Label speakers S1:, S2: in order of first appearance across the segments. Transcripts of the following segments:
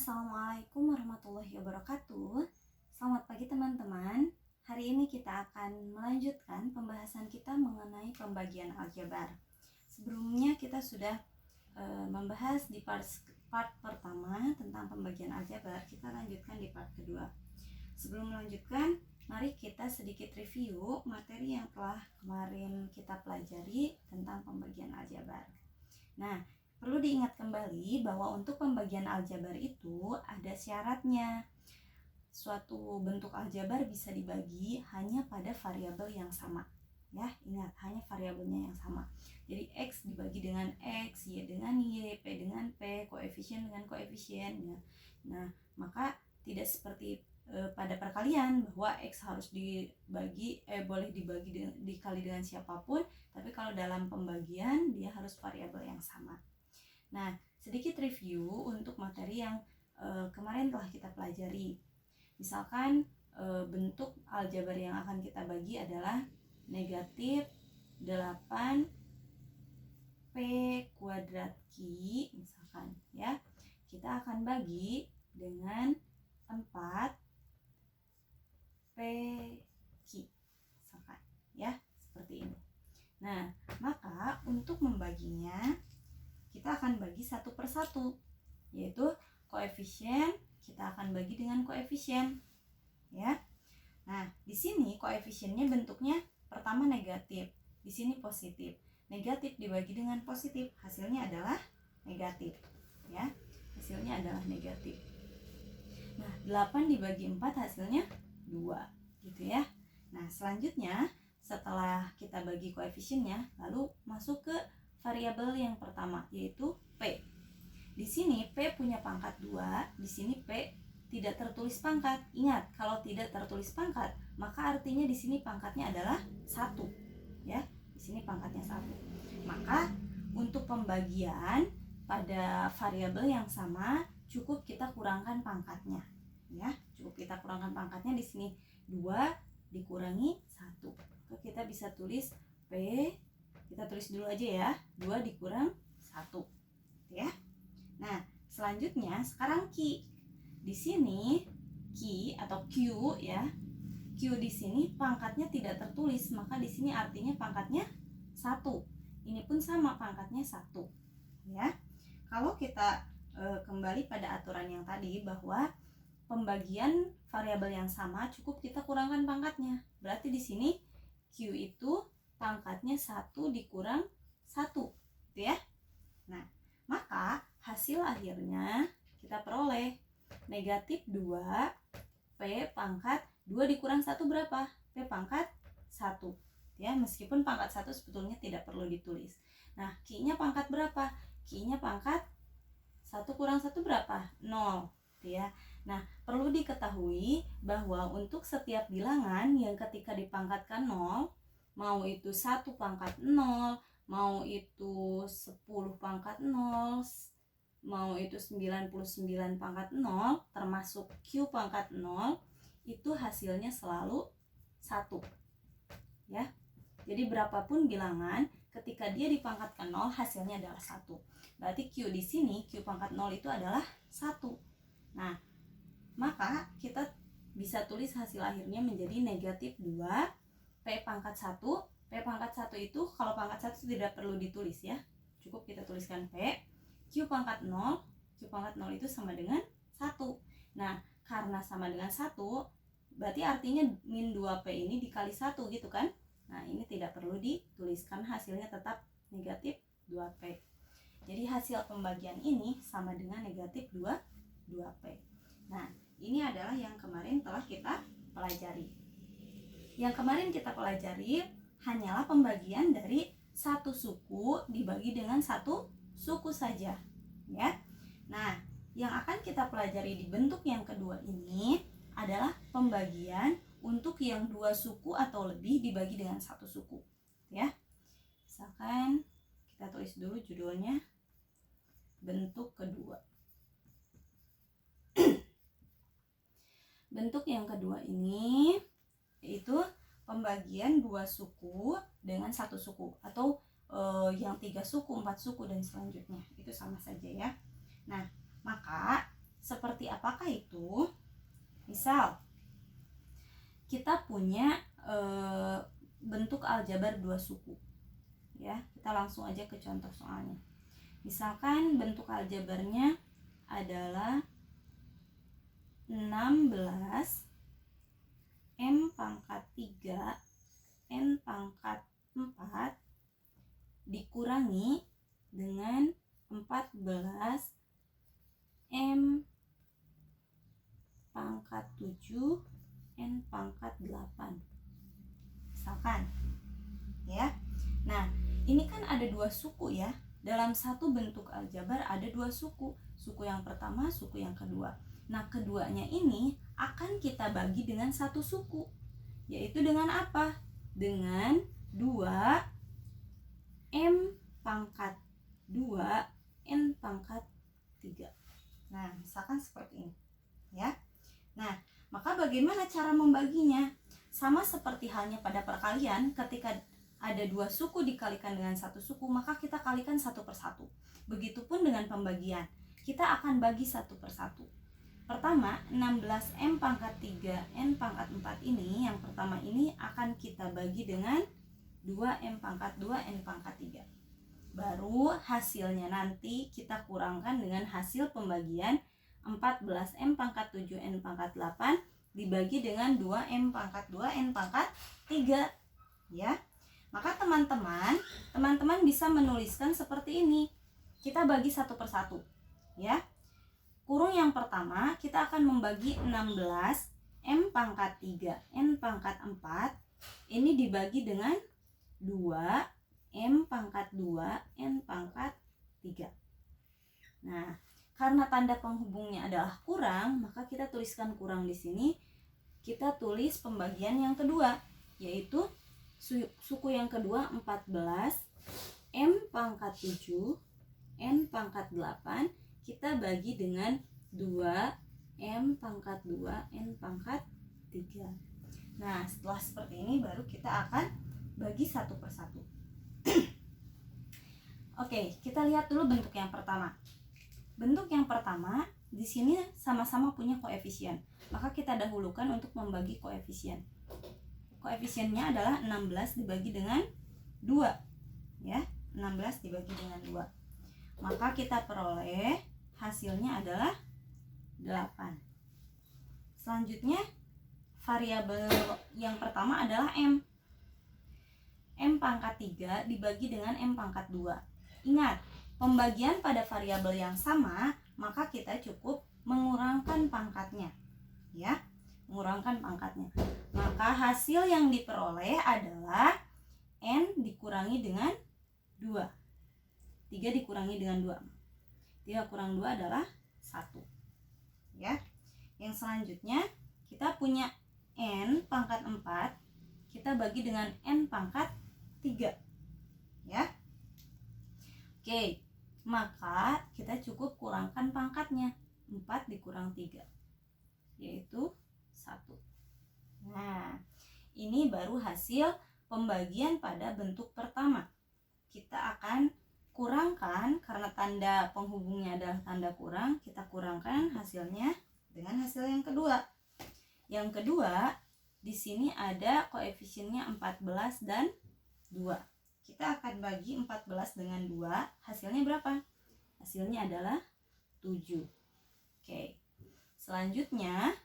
S1: Assalamualaikum warahmatullahi wabarakatuh. Selamat pagi teman-teman. Hari ini kita akan melanjutkan pembahasan kita mengenai pembagian aljabar. Sebelumnya kita sudah membahas di part pertama tentang pembagian aljabar. Kita lanjutkan di part kedua. Sebelum melanjutkan, mari kita sedikit review materi yang telah kemarin kita pelajari tentang pembagian aljabar. Nah, perlu diingat kembali bahwa untuk pembagian aljabar itu ada syaratnya. Suatu bentuk aljabar bisa dibagi hanya pada variabel yang sama. Ya, ingat, hanya variabelnya yang sama. Jadi X dibagi dengan X, Y dengan Y, P dengan P, koefisien dengan koefisien. Ya. Nah, maka tidak seperti pada perkalian bahwa X harus boleh dikali dengan siapapun, tapi kalau dalam pembagian dia harus variabel yang sama. Nah, sedikit review untuk materi yang kemarin telah kita pelajari. Misalkan bentuk aljabar yang akan kita bagi adalah negatif 8 P kuadrat Q, misalkan ya. Kita akan bagi dengan 4 P Q, misalkan ya, seperti ini. Nah, maka untuk membaginya kita akan bagi satu per satu, yaitu koefisien kita akan bagi dengan koefisien, ya. Nah, di sini koefisiennya bentuknya pertama negatif, di sini positif. Negatif dibagi dengan positif, hasilnya adalah negatif, ya. Hasilnya adalah negatif. Nah, 8 dibagi 4 hasilnya 2, gitu ya. Nah, selanjutnya setelah kita bagi koefisiennya, lalu masuk ke variabel yang pertama, yaitu P. Di sini P punya pangkat 2, di sini P tidak tertulis pangkat. Ingat, kalau tidak tertulis pangkat, maka artinya di sini pangkatnya adalah 1. Ya, di sini pangkatnya 1. Maka untuk pembagian pada variabel yang sama, cukup kita kurangkan pangkatnya. Ya, cukup kita kurangkan pangkatnya, di sini 2 dikurangi 1. Maka kita bisa tulis P, kita tulis dulu aja ya, 2 dikurang 1, ya. Nah, selanjutnya sekarang Q. Di sini Q atau Q ya. Q di sini pangkatnya tidak tertulis, maka di sini artinya pangkatnya 1. Ini pun sama, pangkatnya 1, ya. Kalau kita kembali pada aturan yang tadi bahwa pembagian variabel yang sama cukup kita kurangkan pangkatnya. Berarti di sini Q itu pangkatnya 1 dikurang 1, gitu ya. Nah, maka hasil akhirnya kita peroleh negatif 2 P pangkat 2 dikurang 1 berapa? P pangkat 1, ya. Meskipun pangkat 1 sebetulnya tidak perlu ditulis. Nah, Q-nya pangkat berapa? Q-nya pangkat 1 kurang 1 berapa? 0, ya. Nah, perlu diketahui bahwa untuk setiap bilangan yang ketika dipangkatkan 0, mau itu 1 pangkat 0, mau itu 10 pangkat 0, mau itu 99 pangkat 0, termasuk Q pangkat 0, itu hasilnya selalu 1, ya. Jadi berapapun bilangan, ketika dia dipangkatkan 0, hasilnya adalah 1. Berarti Q di sini, Q pangkat 0 itu adalah 1. Nah, maka kita bisa tulis hasil akhirnya menjadi negatif 2 P pangkat 1. P pangkat 1 itu kalau pangkat 1 tidak perlu ditulis ya. Cukup kita tuliskan P. Q pangkat 0. Q pangkat 0 itu sama dengan 1. Nah, karena sama dengan 1, berarti artinya min 2P ini dikali 1 gitu kan. Nah, ini tidak perlu dituliskan, hasilnya tetap negatif 2P. Jadi hasil pembagian ini sama dengan negatif 2P. Nah, ini adalah yang kemarin telah kita pelajari. Yang kemarin kita pelajari hanyalah pembagian dari satu suku dibagi dengan satu suku saja, ya. Nah, yang akan kita pelajari di bentuk yang kedua ini adalah pembagian untuk yang 2 suku atau lebih dibagi dengan satu suku, ya. Misalkan kita tulis dulu judulnya bentuk kedua. Bentuk yang kedua ini yaitu pembagian 2 suku dengan satu suku, atau yang 3 suku, 4 suku dan selanjutnya, itu sama saja ya. Nah, maka seperti Apakah itu? Misal kita punya bentuk aljabar 2 suku. Ya, kita langsung aja ke contoh soalnya. Misalkan bentuk aljabarnya adalah 16 M pangkat 3 N pangkat 4 dikurangi dengan 14 M pangkat 7 N pangkat 8. Misalkan ya. Nah, ini kan ada 2 suku ya. Dalam satu bentuk aljabar ada 2 suku. Suku yang pertama, suku yang kedua. Nah, keduanya ini akan kita bagi dengan satu suku. Yaitu dengan apa? Dengan 2 M pangkat 2 N pangkat 3. Nah, misalkan seperti ini ya. Nah, maka bagaimana cara membaginya? Sama seperti halnya pada perkalian, ketika ada 2 suku dikalikan dengan satu suku, maka kita kalikan satu per satu. Begitupun dengan pembagian, kita akan bagi satu per satu. Pertama, 16 M pangkat 3 N pangkat 4 ini, yang pertama ini akan kita bagi dengan 2 M pangkat 2 N pangkat 3. Baru hasilnya nanti kita kurangkan dengan hasil pembagian 14 M pangkat 7 N pangkat 8 dibagi dengan 2 M pangkat 2 N pangkat 3 ya. Maka teman-teman bisa menuliskan seperti ini. Kita bagi satu per satu ya. Kurung yang pertama kita akan membagi 16 M pangkat 3 N pangkat 4 ini dibagi dengan 2 M pangkat 2 N pangkat 3. Nah, karena tanda penghubungnya adalah kurang, maka kita tuliskan kurang di sini. Kita tulis pembagian yang kedua, yaitu suku yang kedua 14 M pangkat 7 N pangkat 8 kita bagi dengan 2 M pangkat 2 N pangkat 3. Nah, setelah seperti ini baru kita akan bagi satu per satu. Oke, kita lihat dulu bentuk yang pertama. Bentuk yang pertama di sini sama-sama punya koefisien. Maka kita dahulukan untuk membagi koefisien. Koefisiennya adalah 16 dibagi dengan 2 ya, 16 dibagi dengan 2. Maka kita peroleh hasilnya adalah 8. Selanjutnya variabel yang pertama adalah M. M pangkat 3 dibagi dengan M pangkat 2. Ingat, pembagian pada variabel yang sama, maka kita cukup mengurangkan pangkatnya ya, mengurangkan pangkatnya. Maka hasil yang diperoleh adalah N dikurangi dengan 2. 3 dikurangi dengan 2. 3 kurang 2 adalah 1. Ya. Yang selanjutnya kita punya N pangkat 4. Kita bagi dengan N pangkat 3. Ya. Oke. Maka kita cukup kurangkan pangkatnya. 4 dikurang 3 yaitu 1. Nah, ini baru hasil pembagian pada bentuk pertama. Kita akan kurangkan, karena tanda penghubungnya adalah tanda kurang, kita kurangkan hasilnya dengan hasil yang kedua. Yang kedua, di sini ada koefisiennya 14 dan 2. Kita akan bagi 14 dengan 2, hasilnya berapa? Hasilnya adalah 7. Oke. Selanjutnya,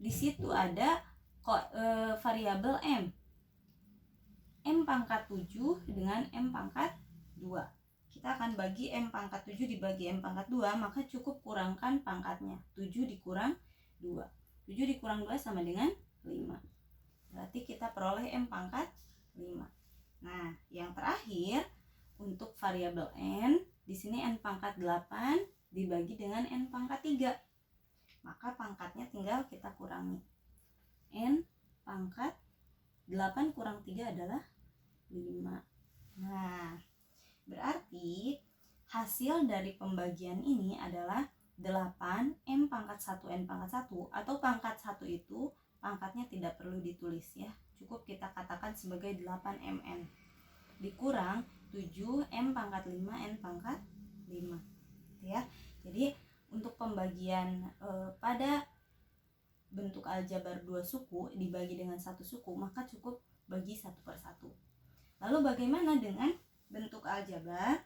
S1: di situ ada variabel M. M pangkat 7 dengan M pangkat 2. Kita akan bagi M pangkat 7 dibagi M pangkat 2, maka cukup kurangkan pangkatnya. 7 dikurang 2. 7 dikurang 2 sama dengan 5. Berarti kita peroleh M pangkat 5. Nah, yang terakhir untuk variabel N, di sini N pangkat 8 dibagi dengan N pangkat 3. Maka pangkatnya tinggal kita kurangi. N pangkat 8 kurang 3 adalah 5. Nah, berarti hasil dari pembagian ini adalah 8 M pangkat 1 N pangkat 1, atau pangkat 1 itu pangkatnya tidak perlu ditulis ya. Cukup kita katakan sebagai 8 MN dikurang 7 M pangkat 5 N pangkat 5. Ya. Jadi untuk pembagian pada bentuk aljabar 2 suku dibagi dengan 1 suku, maka cukup bagi 1 per 1. Lalu bagaimana dengan bentuk aljabar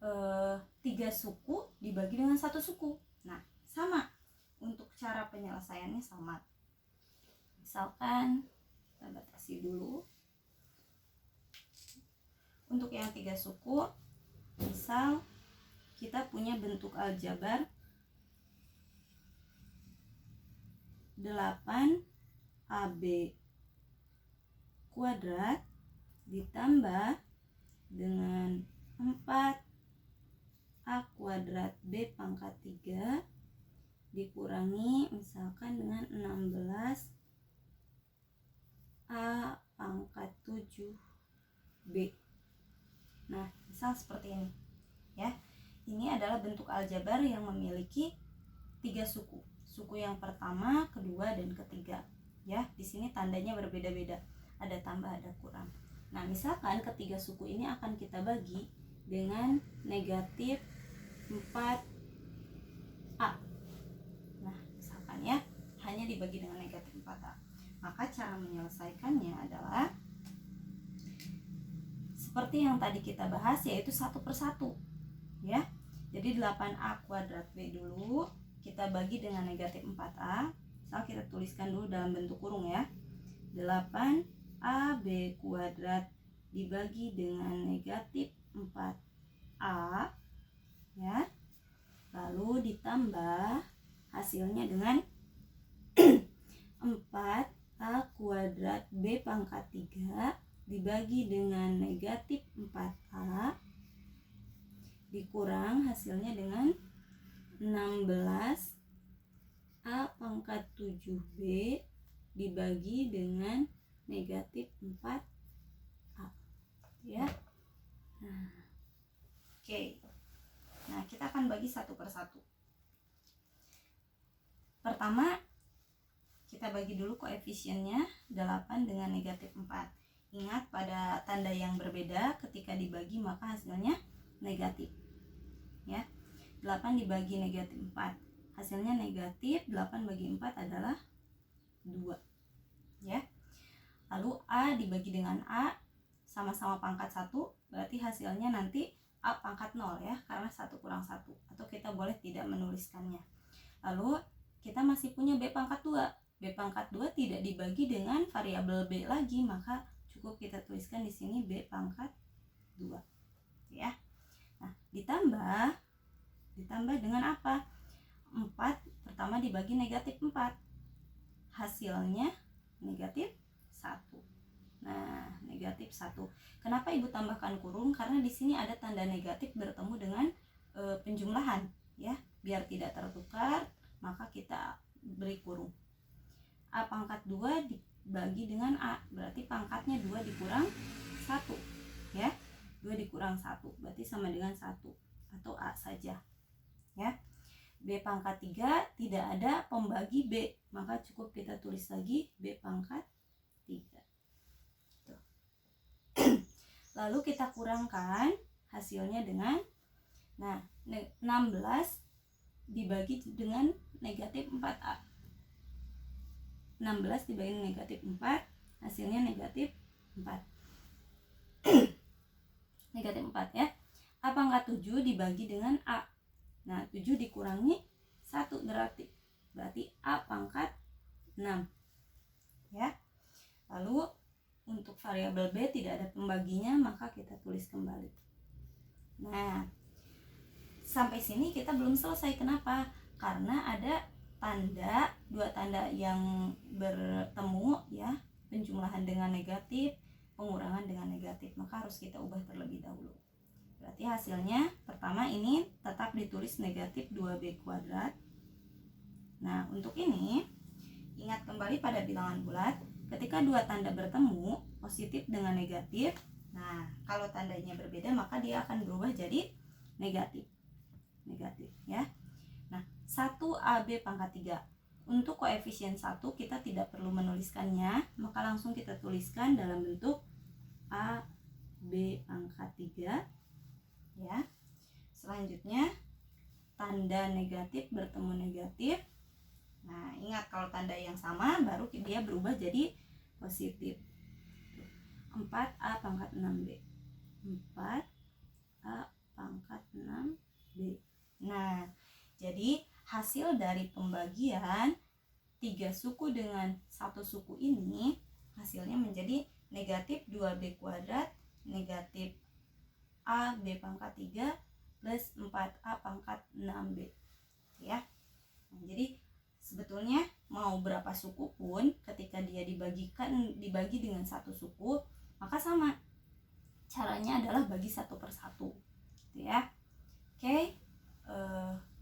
S1: 3 suku dibagi dengan 1 suku? Nah, sama. Untuk cara penyelesaiannya sama. Misalkan kita batasi dulu. Untuk yang 3 suku, misal kita punya bentuk aljabar 8AB kuadrat ditambah dengan 4A kuadrat B pangkat 3 dikurangi misalkan dengan 16A pangkat 7B. Nah, misal seperti ini ya. Ini adalah bentuk aljabar yang memiliki 3 suku. Suku yang pertama, kedua, dan ketiga. Ya, di sini tandanya berbeda-beda. Ada tambah, ada kurang. Nah, misalkan ketiga suku ini akan kita bagi dengan negatif 4A. Nah, misalkan ya, hanya dibagi dengan negatif 4A. Maka cara menyelesaikannya adalah seperti yang tadi kita bahas, yaitu 1 per 1 ya. Jadi 8A kuadrat B dulu kita bagi dengan negatif 4A. Misal kita tuliskan dulu dalam bentuk kurung ya. 8AB kuadrat dibagi dengan negatif 4A ya. Lalu ditambah hasilnya dengan 4A kuadrat B pangkat 3 dibagi dengan negatif 4A dikurang hasilnya dengan 16A pangkat 7B dibagi dengan negatif 4A ya. Oke. Nah, kita akan bagi 1 per 1. Pertama, kita bagi dulu koefisiennya 8 dengan negatif 4. Ingat, pada tanda yang berbeda ketika dibagi maka hasilnya negatif ya. 8 dibagi negatif 4 hasilnya negatif. 8 bagi 4 adalah 2 ya. Lalu A dibagi dengan A sama-sama pangkat 1, berarti hasilnya nanti A pangkat 0 ya, karena 1 kurang 1, atau kita boleh tidak menuliskannya. Lalu kita masih punya B pangkat 2. B pangkat 2 tidak dibagi dengan variabel B lagi, maka cukup kita tuliskan di sini B pangkat 2 ya. Nah, ditambah dengan apa? 4 pertama dibagi negatif 4 hasilnya negatif 1. Nah, negatif 1. Kenapa Ibu tambahkan kurung? Karena di sini ada tanda negatif bertemu dengan penjumlahan ya. Biar tidak tertukar, maka kita beri kurung. A pangkat 2 dibagi dengan A, berarti pangkatnya 2 dikurang 1 ya. 2 dikurang 1 berarti sama dengan 1 atau A saja ya. B pangkat 3 tidak ada pembagi B, maka cukup kita tulis lagi B pangkat 3. Tuh. Lalu kita kurangkan hasilnya dengan 16 dibagi dengan negatif 4A. 16 dibagi negatif 4 hasilnya negatif 4. Negatif 4 ya. A pangkat 7 dibagi dengan A. Nah, 7 dikurangi 1 berarti A pangkat 6 ya. Lalu untuk variabel B tidak ada pembaginya, maka kita tulis kembali. Nah, sampai sini kita belum selesai. Kenapa? Karena ada dua tanda yang bertemu ya, penjumlahan dengan negatif, pengurangan dengan negatif, maka harus kita ubah terlebih dahulu. Berarti hasilnya pertama ini tetap ditulis negatif 2B kuadrat. Nah, untuk ini ingat kembali pada bilangan bulat, ketika dua tanda bertemu, positif dengan negatif, nah kalau tandanya berbeda maka dia akan berubah jadi negatif ya. Nah, 1AB pangkat 3. Untuk koefisien 1 kita tidak perlu menuliskannya, maka langsung kita tuliskan dalam bentuk AB pangkat 3 ya. Selanjutnya tanda negatif bertemu negatif. Nah, ingat kalau tanda yang sama baru dia berubah jadi positif. 4A pangkat 6B. 4A pangkat 6B. Nah, jadi hasil dari pembagian 3 suku dengan 1 suku ini hasilnya menjadi negatif 2B kuadrat negatif AB pangkat 3 plus 4A pangkat 6B. Ya. Nah, jadi sebetulnya mau berapa suku pun ketika dia dibagi dengan 1 suku, maka sama. Caranya adalah bagi 1 per 1. Gitu ya. Oke.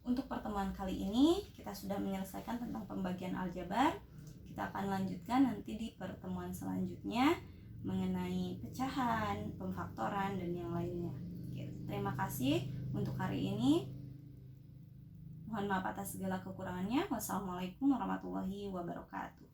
S1: Untuk pertemuan kali ini kita sudah menyelesaikan tentang pembagian aljabar. Kita akan lanjutkan nanti di pertemuan selanjutnya mengenai pecahan, pemfaktoran, dan yang lainnya. Oke, terima kasih untuk hari ini. Mohon maaf atas segala kekurangannya. Wassalamualaikum warahmatullahi wabarakatuh.